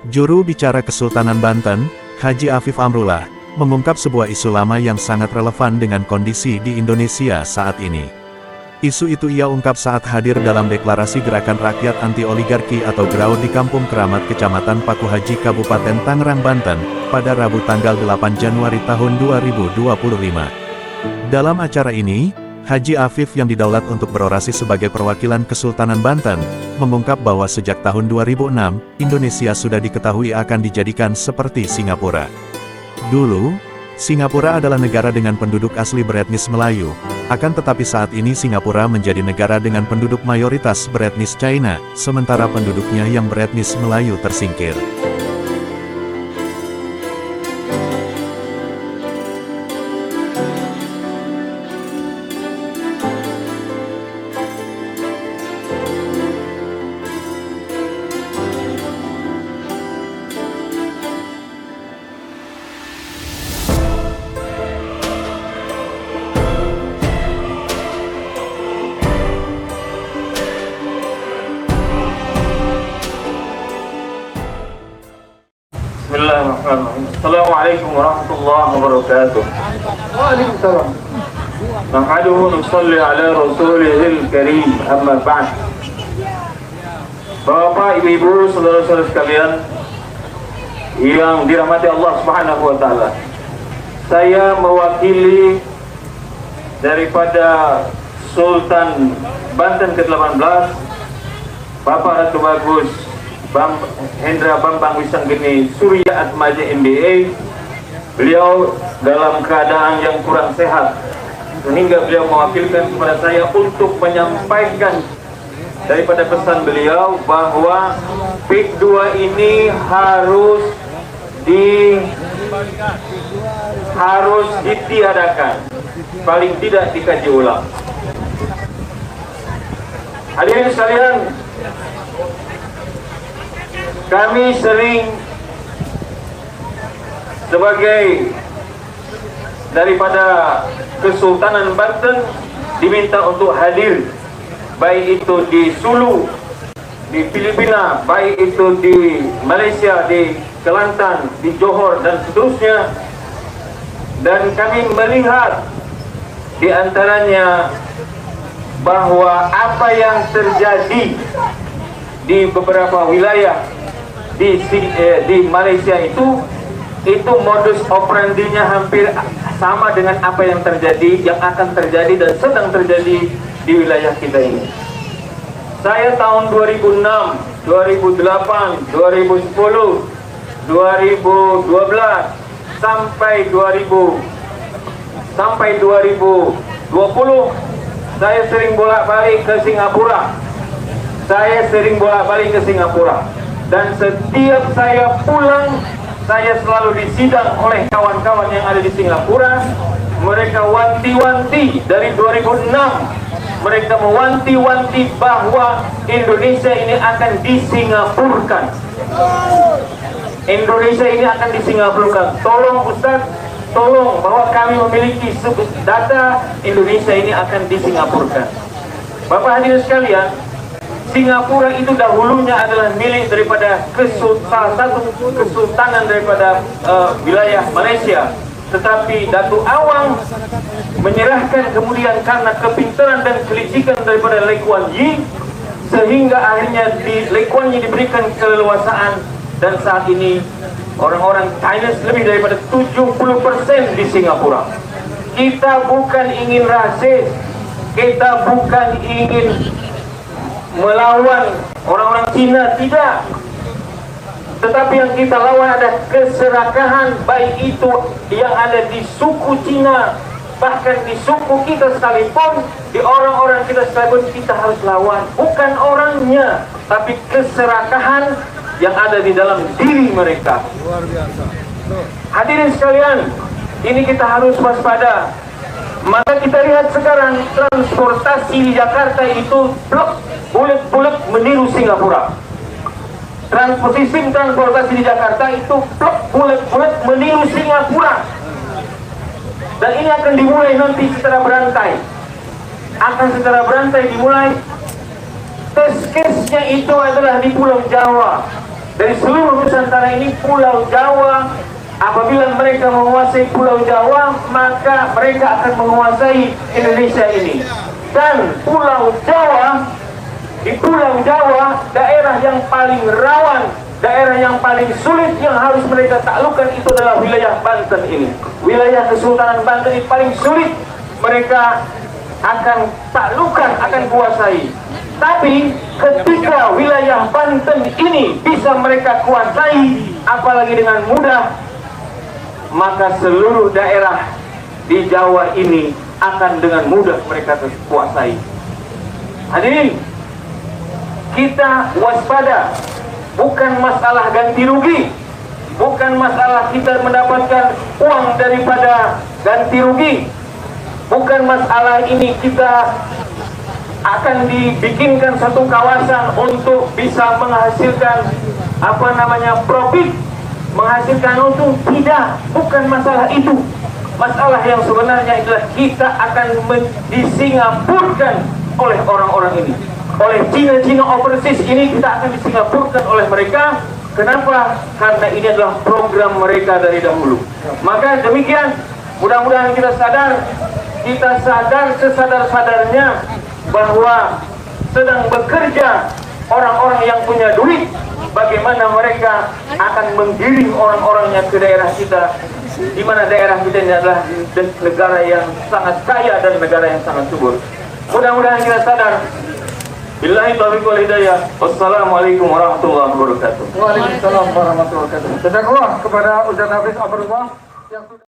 Juru bicara Kesultanan Banten, Haji Afif Amrullah, mengungkap sebuah isu lama yang sangat relevan dengan kondisi di Indonesia saat ini. Isu itu ia ungkap saat hadir dalam deklarasi Gerakan Rakyat Anti Oligarki atau GRAO di Kampung Keramat Kecamatan Paku Haji Kabupaten Tangerang, Banten, pada Rabu tanggal 8 Januari tahun 2025. Dalam acara ini, Haji Afif yang didaulat untuk berorasi sebagai perwakilan Kesultanan Banten, mengungkap bahwa sejak tahun 2006, Indonesia sudah diketahui akan dijadikan seperti Singapura. Dulu, Singapura adalah negara dengan penduduk asli beretnis Melayu, akan tetapi saat ini Singapura menjadi negara dengan penduduk mayoritas beretnis China, sementara penduduknya yang beretnis Melayu tersingkir. Bismillahirrahmanirrahim. Assalamualaikum warahmatullahi wabarakatuh. Waalaikumsalam. Nahmaduhu wa nusalli ala rasulihil karim, amma ba'd. Bapak, Ibu, saudara-saudara sekalian yang dirahmati Allah Subhanahu wa taala. Saya mewakili daripada Sultan Banten ke-18, Bapak Ratu Bagus Hendra Bambang Wisanggeni Surya Atmaja MBA. Beliau dalam keadaan yang kurang sehat, sehingga beliau mewakilkan kepada saya untuk menyampaikan daripada pesan beliau bahwa PIK 2 ini harus ditiadakan, paling tidak dikaji ulang. Hadirin sekalian, kami sering sebagai daripada Kesultanan Banten diminta untuk hadir, baik itu di Sulu, di Filipina, baik itu di Malaysia, di Kelantan, di Johor dan seterusnya. Dan kami melihat di antaranya bahwa apa yang terjadi di beberapa wilayah di Malaysia itu modus operandinya hampir sama dengan apa yang terjadi, yang akan terjadi dan sedang terjadi di wilayah kita ini. Saya tahun 2006, 2008, 2010, 2012 sampai 2020 saya sering bolak-balik ke Singapura. Dan setiap saya pulang, saya selalu disidang oleh kawan-kawan yang ada di Singapura. Mereka wanti-wanti dari 2006. Mereka mewanti-wanti bahwa Indonesia ini akan disingapurkan. Tolong Ustaz, tolong, bahwa kami memiliki data Indonesia ini akan disingapurkan. Bapak hadirin sekalian, Singapura itu dahulunya adalah milik daripada salah satu kesultanan daripada wilayah Malaysia. Tetapi Datuk Awang menyerahkan kemudian karena kepintaran dan kelicikan daripada Lee Kuan Yew, sehingga akhirnya Lee Kuan Yew diberikan keleluasaan, dan saat ini orang-orang Chinese lebih daripada 70% di Singapura. Kita bukan ingin rasis, kita bukan ingin melawan orang-orang Cina, tidak. Tetapi yang kita lawan ada keserakahan, baik itu yang ada di suku Cina, bahkan di suku kita sekalipun, di orang-orang kita sekalipun, kita harus lawan. Bukan orangnya, tapi keserakahan yang ada di dalam diri mereka. Luar biasa. Hadirin sekalian, ini kita harus waspada. Maka kita lihat sekarang transportasi di Jakarta itu bulat-bulat meniru Singapura. Sistem transportasi di Jakarta itu bulat-bulat meniru Singapura. Dan ini akan dimulai nanti secara berantai. Dimulai. Test case-nya itu adalah di Pulau Jawa. dari seluruh Nusantara ini, Pulau Jawa. Apabila mereka menguasai Pulau Jawa, maka mereka akan menguasai Indonesia ini. Dan Pulau Jawa, di Pulau Jawa, daerah yang paling rawan, daerah yang paling sulit yang harus mereka taklukkan itu adalah wilayah Banten ini. Wilayah Kesultanan Banten ini paling sulit mereka akan taklukkan, akan kuasai. Tapi ketika wilayah Banten ini bisa mereka kuasai, apalagi dengan mudah, maka seluruh daerah di Jawa ini akan dengan mudah mereka kuasai. Hadirin, kita waspada. Bukan masalah ganti rugi, bukan masalah kita mendapatkan uang daripada ganti rugi, bukan masalah ini kita akan dibikinkan satu kawasan untuk bisa menghasilkan profit, menghasilkan untung. Tidak, bukan masalah itu. Masalah yang sebenarnya adalah kita akan disingapurkan oleh orang-orang ini, oleh Cina overseas ini. Kita akan disingapurkan oleh mereka. Kenapa? Karena ini adalah program mereka dari dahulu. Maka demikian, mudah-mudahan kita sadar sesadar-sadarnya bahwa sedang bekerja orang-orang yang punya duit. Bagaimana mereka akan menggiring orang-orangnya ke daerah kita, di mana daerah kita ini adalah negara yang sangat kaya dan negara yang sangat subur. Mudah-mudahan kita sadar. Billahi taufiq wal hidayah. Wassalamualaikum warahmatullahi wabarakatuh. Waalaikumsalam warahmatullahi wabarakatuh. Jazakallah kepada Ustaz Hafiz Amrullah yang sudah